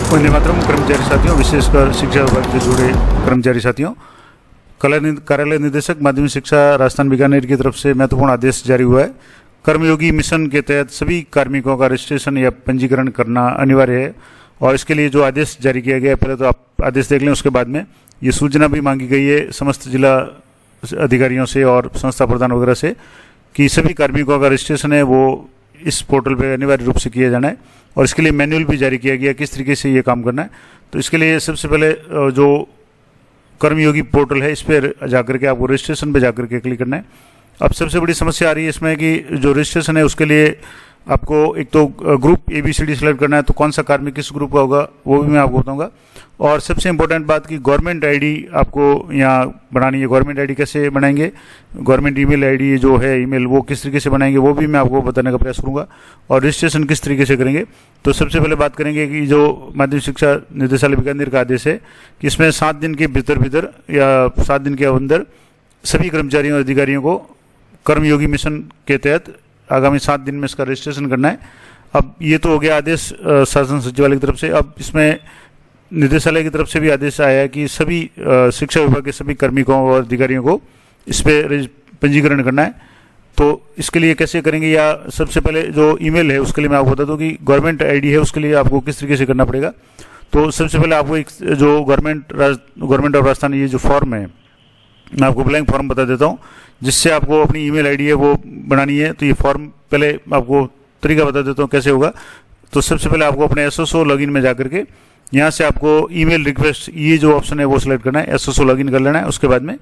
वंदे मातरम कर्मचारी साथियों, विशेषकर शिक्षा विभाग से जुड़े कर्मचारी साथियों, कार्यालय निदेशक माध्यमिक शिक्षा राजस्थान बीकानेर की तरफ से महत्वपूर्ण आदेश जारी हुआ है। कर्मयोगी मिशन के तहत सभी कार्मिकों का रजिस्ट्रेशन या पंजीकरण करना अनिवार्य है और इसके लिए जो आदेश जारी किया गया है, पहले तो आप आदेश देख लें, उसके बाद में ये सूचना भी मांगी गई है समस्त जिला अधिकारियों से और संस्था प्रधान वगैरह से कि सभी कार्मिकों का रजिस्ट्रेशन है वो इस पोर्टल पर अनिवार्य रूप से किया जाना है और इसके लिए मैनुअल भी जारी किया गया किस तरीके से ये काम करना है। तो इसके लिए सबसे पहले जो कर्मयोगी पोर्टल है इस पर जाकर के आपको रजिस्ट्रेशन पे जाकर के क्लिक करना है। अब सबसे बड़ी समस्या आ रही है इसमें कि जो रजिस्ट्रेशन है उसके लिए आपको एक तो ग्रुप ABCD सेलेक्ट करना है, तो कौन सा कार्मिक किस ग्रुप का होगा वो भी मैं आपको बताऊंगा। और सबसे इंपॉर्टेंट बात कि गवर्नमेंट आईडी आपको यहाँ बनानी है। गवर्नमेंट आईडी कैसे बनाएंगे, गवर्नमेंट ईमेल आईडी जो है ईमेल वो किस तरीके से बनाएंगे वो भी मैं आपको बताने का प्रयास करूँगा और रजिस्ट्रेशन किस तरीके से करेंगे। तो सबसे पहले बात करेंगे कि जो माध्यमिक शिक्षा निदेशालय बीकानेर का आदेश है कि इसमें 7 दिन के भीतर या 7 दिन के अंदर सभी कर्मचारियों और अधिकारियों को कर्मयोगी मिशन के तहत आगामी 7 दिन में इसका रजिस्ट्रेशन करना है। अब ये तो हो गया आदेश शासन सचिवालय की तरफ से। अब इसमें निदेशालय की तरफ से भी आदेश आया है कि सभी शिक्षा विभाग के सभी कार्मिकों और अधिकारियों को इस पर पंजीकरण करना है। तो इसके लिए कैसे करेंगे, या सबसे पहले जो ईमेल है उसके लिए मैं आपको बता दूं कि गवर्नमेंट आईडी है उसके लिए आपको किस तरीके से करना पड़ेगा। तो सबसे पहले आपको एक जो गवर्नमेंट ऑफ राजस्थान ये जो फॉर्म है, मैं आपको ब्लैंक फॉर्म बता देता हूँ जिससे आपको अपनी ईमेल आईडी है वो बनानी है। तो ये फॉर्म पहले आपको तरीका बता देता हूँ कैसे होगा। तो सबसे पहले आपको अपने SSO लॉगिन में जाकर के यहाँ से आपको ईमेल रिक्वेस्ट ये जो ऑप्शन है वो सिलेक्ट करना है, SSO लॉगिन कर लेना है। उसके बाद में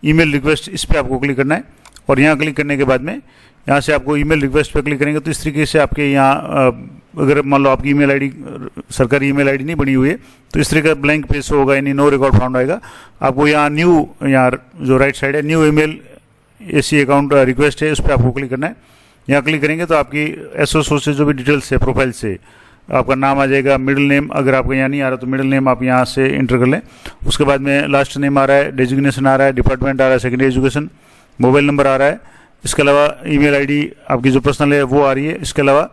ईमेल रिक्वेस्ट इस पर आपको क्लिक करना है और यहाँ क्लिक करने के बाद में यहाँ से आपको ईमेल रिक्वेस्ट पर क्लिक करेंगे तो इस तरीके से आपके यहाँ अगर मान लो आपकी ईमेल आईडी सरकारी ईमेल आईडी नहीं बनी हुई है तो इस तरीके का ब्लैंक पेज होगा, यानी नो रिकॉर्ड फाउंड आएगा। आपको यहाँ न्यू, यहाँ जो राइट साइड है new email AC account request है उस पर आपको क्लिक करना है। यहाँ क्लिक करेंगे तो आपकी SSO से जो भी डिटेल्स है प्रोफाइल से आपका नाम आ जाएगा, मिडिल नेम अगर आपका यहाँ नहीं आ रहा तो मिडिल नेम आप यहाँ से इंटर कर लें। उसके बाद में लास्ट नेम आ रहा है, डेजिग्नेशन आ रहा है, डिपार्टमेंट आ रहा है, सेकेंडरी एजुकेशन, मोबाइल नंबर आ रहा है। इसके अलावा ईमेल आईडी आपकी जो पर्सनल है वो आ रही है। इसके अलावा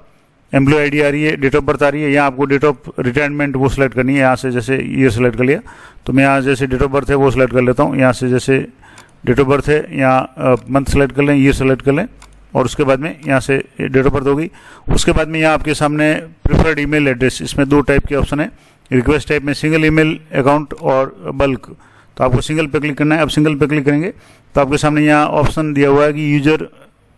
एम्प्लॉय आईडी आ रही है, डेट ऑफ बर्थ आ रही है। यहाँ आपको डेट ऑफ रिटायरमेंट वो सिलेक्ट करनी है। यहाँ से जैसे ईयर सेलेक्ट कर लिया तो मैं यहाँ जैसे डेट ऑफ बर्थ है वो सिलेक्ट कर लेता हूँ। यहाँ से जैसे डेट ऑफ बर्थ है यहाँ मंथ सेलेक्ट कर लें, ईयर सेलेक्ट कर लें और उसके बाद में यहाँ से डेट ऑफ बर्थ होगी। उसके बाद में यहाँ आपके सामने प्रेफर्ड ईमेल एड्रेस, इसमें 2 टाइप के ऑप्शन है। रिक्वेस्ट टाइप में सिंगल ईमेल अकाउंट और बल्क, तो आपको सिंगल पे क्लिक करना है। अब सिंगल पे क्लिक करेंगे तो आपके सामने यहाँ ऑप्शन दिया हुआ है कि यूजर,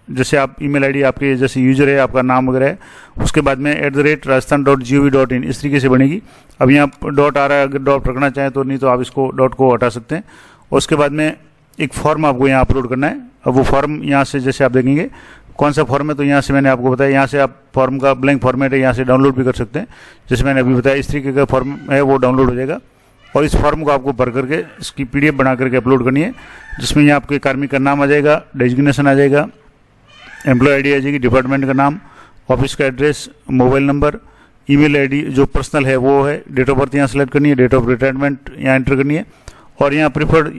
जैसे आप ईमेल आईडी आपके जैसे यूजर है, आपका नाम वगैरह है, उसके बाद में @rajasthan.gov.in इस तरीके से बनेगी। अब यहाँ डॉट आ रहा है, अगर डॉट रखना चाहें तो, नहीं तो आप इसको डॉट को हटा सकते हैं। और उसके बाद में एक फॉर्म आपको यहाँ अपलोड करना है। अब वो फॉर्म यहाँ से जैसे आप देखेंगे कौन सा फॉर्म है, तो यहाँ से मैंने आपको बताया, यहाँ से आप फॉर्म का ब्लैंक फॉर्मेट है यहाँ से डाउनलोड भी कर सकते हैं। जैसे मैंने अभी बताया इस तरीके का फॉर्म है वो डाउनलोड हो जाएगा और इस फॉर्म को आपको भर करके इसकी PDF बना करके अपलोड करनी है, जिसमें यहाँ आपके कार्मिक का नाम आ जाएगा, डेजिग्नेशन आ जाएगा, एम्प्लॉय आईडी आ जाएगी, डिपार्टमेंट का नाम, ऑफिस का address, mobile number, email ID जो पर्सनल है वो है, डेट ऑफ बर्थ यहाँ सेलेक्ट करनी है, डेट ऑफ रिटायरमेंट यहाँ एंटर करनी है और यहाँ प्रीफर्ड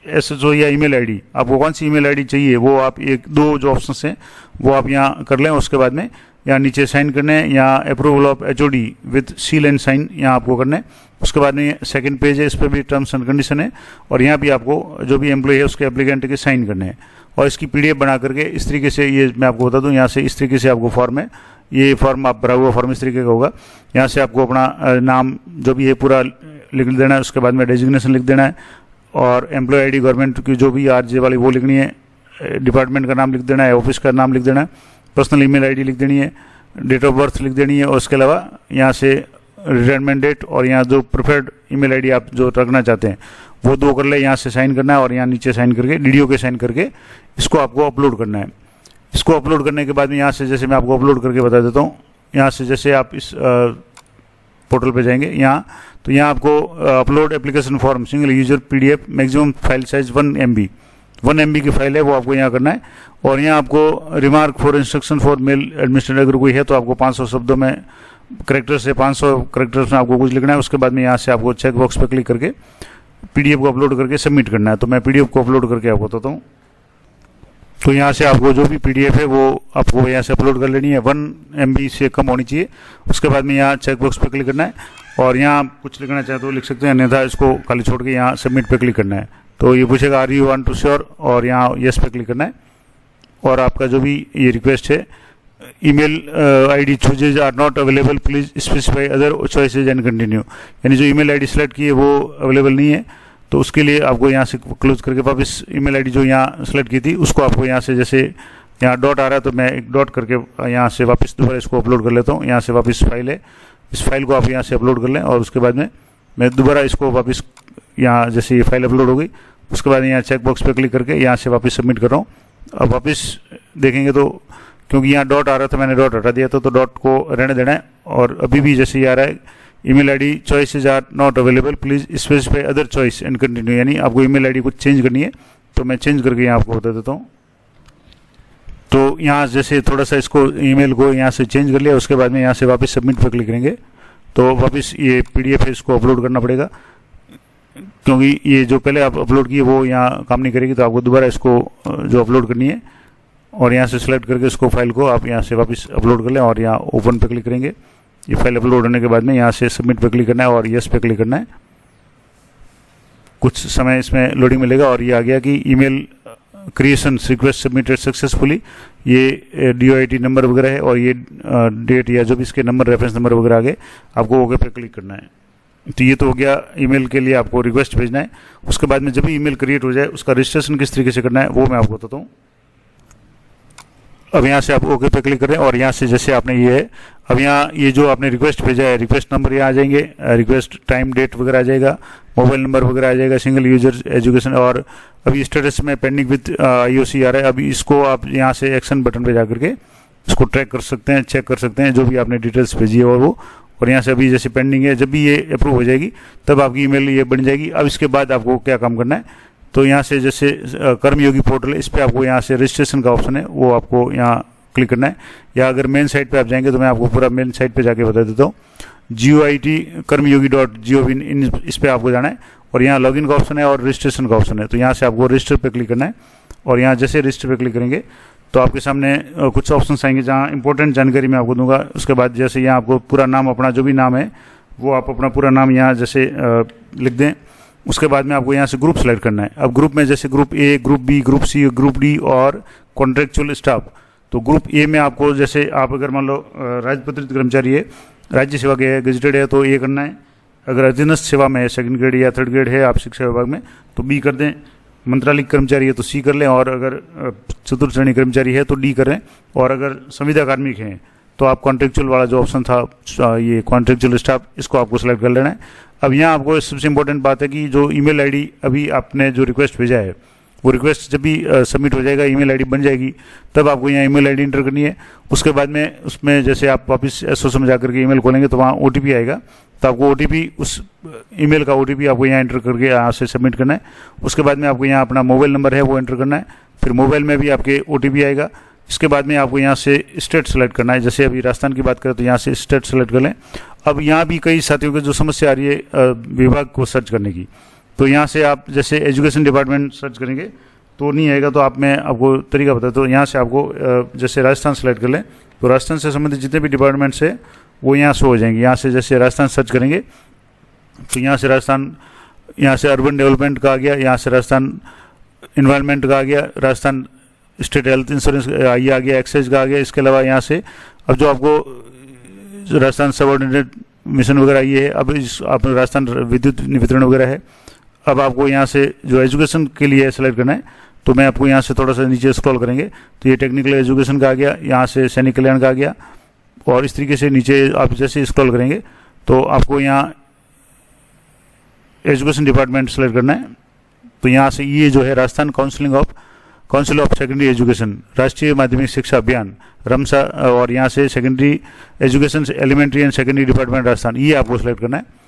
SSO या ईमेल आईडी आपको कौन सी ईमेल आईडी चाहिए वो आप 1-2 जो ऑप्शन हैं वो आप यहाँ कर लें। उसके बाद में यहाँ नीचे साइन करने हैं, यहाँ approval of HOD with seal and sign यहाँ आपको करना है। उसके बाद में सेकंड पेज है, इस पर भी टर्म्स एंड कंडीशन है और यहाँ भी आपको जो भी एम्प्लॉय है उसके एप्लीकेंट के साइन करने हैं और इसकी PDF बना करके इस तरीके से, ये मैं आपको बता दूँ, यहाँ से इस तरीके से आपको फॉर्म है, ये फॉर्म आप भरा हुआ फॉर्म इस तरीके का होगा। यहाँ से आपको अपना नाम जो भी है पूरा लिख देना है, उसके बाद में डेजिग्नेशन लिख देना है और एम्प्लॉय आईडी गवर्नमेंट की जो भी RJ वाली वो लिखनी है, डिपार्टमेंट का नाम लिख देना है, ऑफिस का नाम लिख देना है, पर्सनल ईमेल आईडी लिख देनी है, डेट ऑफ बर्थ लिख देनी है और उसके अलावा यहाँ से रिटायरमेंट डेट और यहाँ जो प्रेफर्ड ईमेल आईडी आप जो रखना चाहते हैं वो 2 कर ले, यहाँ से साइन करना है और यहाँ नीचे साइन करके DDO के साइन करके इसको आपको अपलोड करना है। इसको अपलोड करने के बाद में यहाँ से जैसे मैं आपको अपलोड करके बता देता हूँ, यहाँ से जैसे आप इस पोर्टल पे जाएंगे यहाँ, तो यहाँ आपको upload application form single user PDF maximum file size 1 MB की फाइल है वो आपको यहाँ करना है और यहाँ आपको remark for instruction for male administrator अगर कोई है तो आपको 500 शब्दों में करेक्टर्स से 500 करेक्टर्स में आपको कुछ लिखना है। उसके बाद में यहाँ से आपको चेक बॉक्स पर क्लिक करके PDF को अपलोड करके सबमिट करना है। तो मैं PDF को अपलोड करके आपको बताता हूँ। तो यहाँ से आपको जो भी PDF है वो आपको यहाँ से अपलोड कर लेनी है, 1 MB से कम होनी चाहिए। उसके बाद में यहाँ चेकबॉक्स पे क्लिक करना है और यहाँ आप कुछ लिखना चाहे तो लिख सकते हैं, अन्यथा इसको खाली छोड़ के यहाँ सबमिट पे क्लिक करना है। तो ये पूछेगा are you want to sure, और यहाँ यस पे क्लिक करना है और आपका जो भी ये रिक्वेस्ट है, email ID chooses are not available, please specify other choices and continue, यानी जो ईमेल ID सेलेक्ट की है वो अवेलेबल नहीं है, तो उसके लिए आपको यहाँ से क्लोज करके वापस ईमेल ID जो यहाँ सेलेक्ट की थी उसको आपको यहाँ से, जैसे यहाँ डॉट आ रहा है तो मैं एक डॉट करके यहाँ से वापस दोबारा इसको अपलोड कर लेता हूँ। यहाँ से वापस फाइल है, इस फाइल को आप यहाँ से अपलोड कर लें और उसके बाद में मैं दोबारा इसको वापस यहाँ, जैसे ये फाइल अपलोड हो गई उसके बाद यहाँ चेक बॉक्स पे क्लिक करके यहाँ से वापस सबमिट कर रहा हूँ। अब वापस देखेंगे तो क्योंकि यहाँ डॉट आ रहा था मैंने डॉट हटा दिया था, तो डॉट को रहने देना है। और अभी भी जैसे ये आ रहा है, email ID choices are not available, please specify other choice and continue, यानी आपको ईमेल ID कुछ चेंज करनी है। तो मैं चेंज करके यहाँ आपको बता देता हूँ। तो यहाँ जैसे थोड़ा सा इसको ईमेल को यहाँ से चेंज कर लिया, उसके बाद में यहाँ से वापस सबमिट पर क्लिक करेंगे तो वापस ये PDF है इसको अपलोड करना पड़ेगा, क्योंकि ये जो पहले आप अपलोड किए वो यहाँ काम नहीं करेगी, तो आपको दोबारा इसको जो अपलोड करनी है और यहाँ से सिलेक्ट करके इसको फाइल को आप यहाँ से वापस अपलोड कर लें और यहाँ ओपन पे क्लिक करेंगे। ये फाइल अपलोड होने के बाद में यहाँ से सबमिट पे क्लिक करना है और यस पे क्लिक करना है। कुछ समय इसमें लोडिंग मिलेगा और ये आ गया कि email creation request submitted successfully, ये DOIT नंबर वगैरह है और ये डेट या जो भी इसके नंबर रेफरेंस नंबर वगैरह आगे आपको ओके पे क्लिक करना है। तो ये तो हो गया ईमेल के लिए आपको रिक्वेस्ट भेजना है। उसके बाद में जब भी ईमेल क्रिएट हो जाए उसका रजिस्ट्रेशन किस तरीके से करना है वो मैं आपको बताता हूँ। अब यहाँ से आप ओके पे क्लिक करें और यहाँ से जैसे आपने ये है, अब यहाँ ये जो आपने रिक्वेस्ट भेजा है, रिक्वेस्ट नंबर यहाँ आ जाएंगे, रिक्वेस्ट टाइम डेट वगैरह आ जाएगा, मोबाइल नंबर वगैरह आ जाएगा, सिंगल यूजर एजुकेशन, और अभी स्टेटस में पेंडिंग विद IOC आ रहा है। अभी इसको आप यहाँ से एक्शन बटन पे जाकर के इसको ट्रैक कर सकते हैं, चेक कर सकते हैं जो भी आपने डिटेल्स भेजी है और यहाँ से अभी जैसे पेंडिंग है, जब भी ये अप्रूव हो जाएगी तब आपकी ईमेल ये बन जाएगी। अब इसके बाद आपको क्या काम करना है, तो यहाँ से जैसे कर्मयोगी पोर्टल है, इस पर आपको यहाँ से रजिस्ट्रेशन का ऑप्शन है वो आपको यहाँ क्लिक करना है, या अगर मेन साइट पे आप जाएंगे तो मैं आपको पूरा मेन साइट पे जाके बता देता हूँ। GOIT कर्मयोगी.gov इन इस पर आपको जाना है और यहाँ लॉगिन का ऑप्शन है और रजिस्ट्रेशन का ऑप्शन है। तो यहाँ से आपको रजिस्टर पे क्लिक करना है और यहाँ जैसे रजिस्टर पे क्लिक करेंगे तो आपके सामने कुछ ऑप्शन आएंगे जहाँ इंपॉर्टेंट जानकारी मैं आपको दूंगा। उसके बाद जैसे यहाँ आपको पूरा नाम, अपना जो भी नाम है वो आप अपना पूरा नाम यहाँ जैसे लिख दें। उसके बाद में आपको यहाँ से ग्रुप सेलेक्ट करना है। अब ग्रुप में जैसे group A, group B, group C, group D और कॉन्ट्रेक्चुअल स्टाफ। तो ग्रुप A में आपको जैसे आप अगर मान लो राजपत्रित कर्मचारी है, राज्य सेवा के है, गेजेटेड है तो A करना है। अगर अधीनस्थ सेवा में है, सेकंड ग्रेड या थर्ड ग्रेड है आप शिक्षा विभाग में तो B कर दें। मंत्रालय कर्मचारी है तो C कर लें, और अगर चतुर्थ श्रेणी कर्मचारी है तो D करें, और अगर संविदा कार्मिक हैं तो आप कॉन्ट्रेक्चुअल वाला जो ऑप्शन था ये कॉन्ट्रेक्चुअल स्टाफ, इसको आपको सेलेक्ट कर लेना है। अब यहाँ आपको सबसे इंपॉर्टेंट बात है कि जो ईमेल ID अभी आपने जो रिक्वेस्ट भेजा है वो रिक्वेस्ट जब भी सबमिट हो जाएगा, ईमेल ID बन जाएगी, तब आपको यहाँ ईमेल ID इंटर करनी है। उसके बाद में उसमें जैसे आप वापस SOS में जाकर के ईमेल खोलेंगे तो वहाँ OTP आएगा, तो आपको OTP उस ईमेल का OTP आपको यहाँ एंटर करके यहाँ से सबमिट करना है। उसके बाद में आपको यहाँ अपना मोबाइल नंबर है वो एंटर करना है, फिर मोबाइल में भी आपके OTP आएगा। इसके बाद में आपको यहाँ से स्टेट सेलेक्ट करना है। जैसे अभी राजस्थान की बात करें तो यहाँ से स्टेट सेलेक्ट कर लें। अब यहाँ भी कई साथियों को जो समस्या आ रही है विभाग को सर्च करने की, तो यहाँ से आप जैसे एजुकेशन डिपार्टमेंट सर्च करेंगे तो नहीं आएगा, तो मैं आपको तरीका बताता हूँ। यहाँ से आपको जैसे राजस्थान सेलेक्ट कर लें तो राजस्थान से संबंधित जितने भी डिपार्टमेंट्स है वो यहाँ शो हो जाएंगे। यहाँ से जैसे राजस्थान सर्च करेंगे तो यहाँ से राजस्थान, यहाँ से अर्बन डेवलपमेंट का आ गया, यहाँ से राजस्थान इन्वायरमेंट का आ गया, राजस्थान स्टेट हेल्थ इंश्योरेंस ये आ गया, एक्साइज का आ गया। इसके अलावा यहाँ से अब जो आपको राजस्थान सबऑर्डिनेट मिशन वगैरह ये है, अब आप राजस्थान विद्युत वितरण वगैरह है। अब आपको यहाँ से जो एजुकेशन के लिए सेलेक्ट करना है, तो मैं आपको यहाँ से थोड़ा सा नीचे स्क्रॉल करेंगे तो ये टेक्निकल एजुकेशन का आ गया, यहाँ से सैनिक कल्याण का आ गया, और इस तरीके से नीचे आप जैसे स्क्रॉल करेंगे तो आपको यहाँ एजुकेशन डिपार्टमेंट सेलेक्ट करना है। तो यहाँ से ये जो है Rajasthan council of secondary education, राष्ट्रीय माध्यमिक शिक्षा अभियान रमसा, और यहाँ से secondary education elementary and secondary department Rajasthan, ये आपको सेलेक्ट करना है।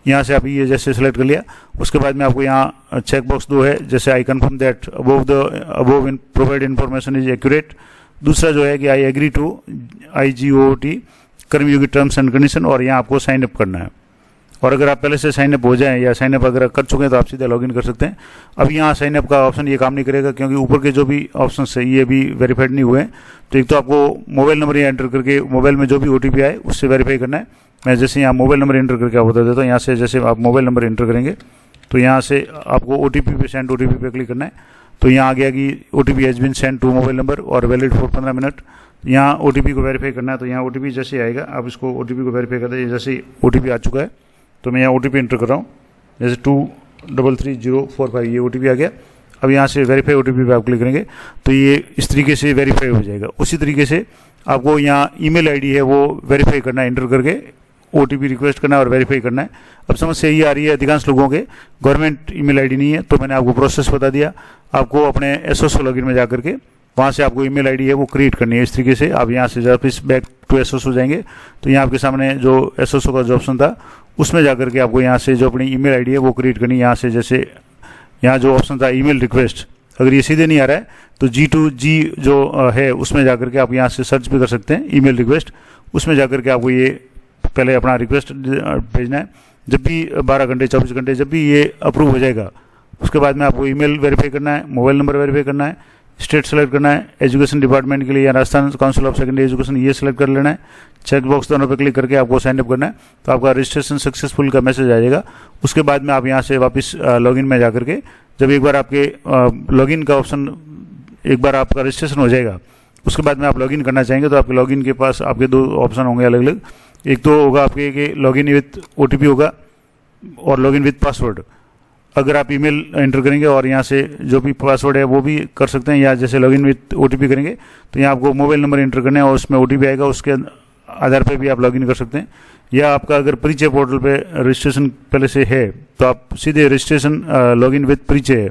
यहाँ से आप ये जैसे सेलेक्ट कर लिया, उसके बाद में आपको यहाँ चेक बॉक्स 2 है, जैसे I confirm that above provide information is accurate. दूसरा जो है कि I agree to IGOT Karmayogi terms and condition, और यहाँ आपको साइन अप करना है। और अगर आप पहले से साइन अप हो जाएं या साइन अप अगर कर चुके हैं तो आप सीधे लॉगिन कर सकते हैं। अब यहाँ साइन अप का ऑप्शन ये काम नहीं करेगा क्योंकि ऊपर के जो भी ऑप्शन है ये भी वेरीफाइड नहीं हुए हैं। तो एक तो आपको मोबाइल नंबर यहाँ एंटर करके मोबाइल में जो भी OTP आए उससे वेरीफाई करना है। मैं जैसे यहाँ मोबाइल नंबर एंटर करके आपको बता देता हूँ। यहाँ से जैसे आप मोबाइल नंबर एंटर करेंगे तो यहाँ से आपको OTP पे सेंड OTP पे क्लिक करना है। तो यहाँ आ गया कि OTP has been send to mobile number और वैलिड फॉर 15 मिनट। यहाँ OTP को वेरीफाई करना है। तो यहाँ OTP जैसे आएगा आप इसको OTP को वेरीफाई करते हैं। जैसे OTP आ चुका है तो मैं यहाँ OTP एंटर कर रहा हूँ, जैसे 233045 ये OTP आ गया। अब यहाँ से वेरीफाई OTP पे आप क्लिक करेंगे तो ये इस तरीके से वेरीफाई हो जाएगा। उसी तरीके से आपको यहाँ ईमेल आईडी है वो वेरीफाई करना है, एंटर करके OTP रिक्वेस्ट करना है और वेरीफाई करना है। अब समस्या ये आ रही है अधिकांश लोगों के गवर्नमेंट ईमेल आईडी नहीं है, तो मैंने आपको प्रोसेस बता दिया। आपको अपने SSO लॉगिन में जाकर के वहाँ से आपको ईमेल आईडी है वो क्रिएट करनी है। इस तरीके से आप यहाँ से वापस बैक टू SSO जाएंगे तो यहाँ आपके सामने जो SSO का जो ऑप्शन था उसमें जाकर के आपको यहाँ से जो अपनी ईमेल आईडी है वो क्रिएट करनी है। यहाँ से जैसे यहाँ जो ऑप्शन था ईमेल रिक्वेस्ट, अगर ये सीधे नहीं आ रहा है तो G2G जो है उसमें जाकर के आप यहाँ से सर्च भी कर सकते हैं ईमेल रिक्वेस्ट। उसमें जाकर के आपको ये पहले अपना रिक्वेस्ट भेजना है। जब भी 12 घंटे 24 घंटे जब भी ये अप्रूव हो जाएगा उसके बाद में आपको ईमेल वेरीफाई करना है, मोबाइल नंबर वेरीफाई करना है, स्टेट सेलेक्ट करना है, एजुकेशन डिपार्टमेंट के लिए या Rajasthan council of secondary education ये सेलेक्ट कर लेना है। चेक बॉक्स दोनों पे क्लिक करके आपको साइन अप करना है तो आपका रजिस्ट्रेशन सक्सेसफुल का मैसेज आ जाएगा। उसके बाद में आप यहाँ से वापस लॉगिन में जा करके जब एक बार आपके लॉगिन का ऑप्शन एक बार आपका रजिस्ट्रेशन हो जाएगा उसके बाद में आप लॉगिन करना चाहेंगे तो आपके लॉगिन के पास आपके 2 ऑप्शन होंगे अलग अलग। एक तो होगा आपके लॉगिन विथ OTP होगा और लॉगिन विथ पासवर्ड। अगर आप ईमेल एंटर करेंगे और यहाँ से जो भी पासवर्ड है वो भी कर सकते हैं, या जैसे लॉगिन विथ OTP करेंगे तो यहाँ आपको मोबाइल नंबर एंटर करना है और उसमें OTP आएगा, उसके आधार पे भी आप लॉगिन कर सकते हैं। या आपका अगर परिचय पोर्टल पे रजिस्ट्रेशन पहले से है तो आप सीधे रजिस्ट्रेशन लॉगिन विथ परिचय है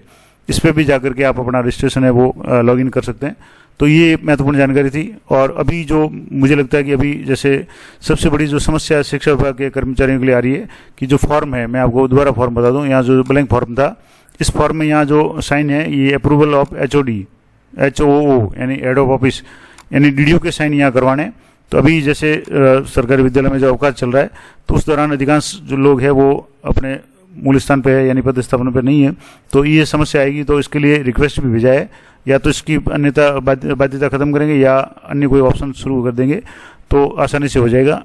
इस पर भी जाकर के आप अपना रजिस्ट्रेशन है वो लॉगिन कर सकते हैं। तो ये महत्वपूर्ण जानकारी थी। और अभी जो मुझे लगता है कि अभी जैसे सबसे बड़ी जो समस्या शिक्षा विभाग के कर्मचारियों के लिए आ रही है कि जो फॉर्म है, मैं आपको दोबारा फॉर्म बता दूं, यहाँ जो ब्लैंक फॉर्म था इस फॉर्म में यहाँ जो साइन है ये अप्रूवल ऑफ HOO यानी हेड ऑफ ऑफिस यानी DDO के साइन यहाँ करवाने। तो अभी जैसे सरकारी विद्यालय में जो अवकाश चल रहा है तो उस दौरान अधिकांश जो लोग हैं वो अपने मूल स्थान पे है यानी पदस्थापना पे नहीं है, तो ये समस्या आएगी। तो इसके लिए रिक्वेस्ट भी भेजा है, या तो इसकी अन्यथा बाध्यता खत्म करेंगे या अन्य कोई ऑप्शन शुरू कर देंगे तो आसानी से हो जाएगा।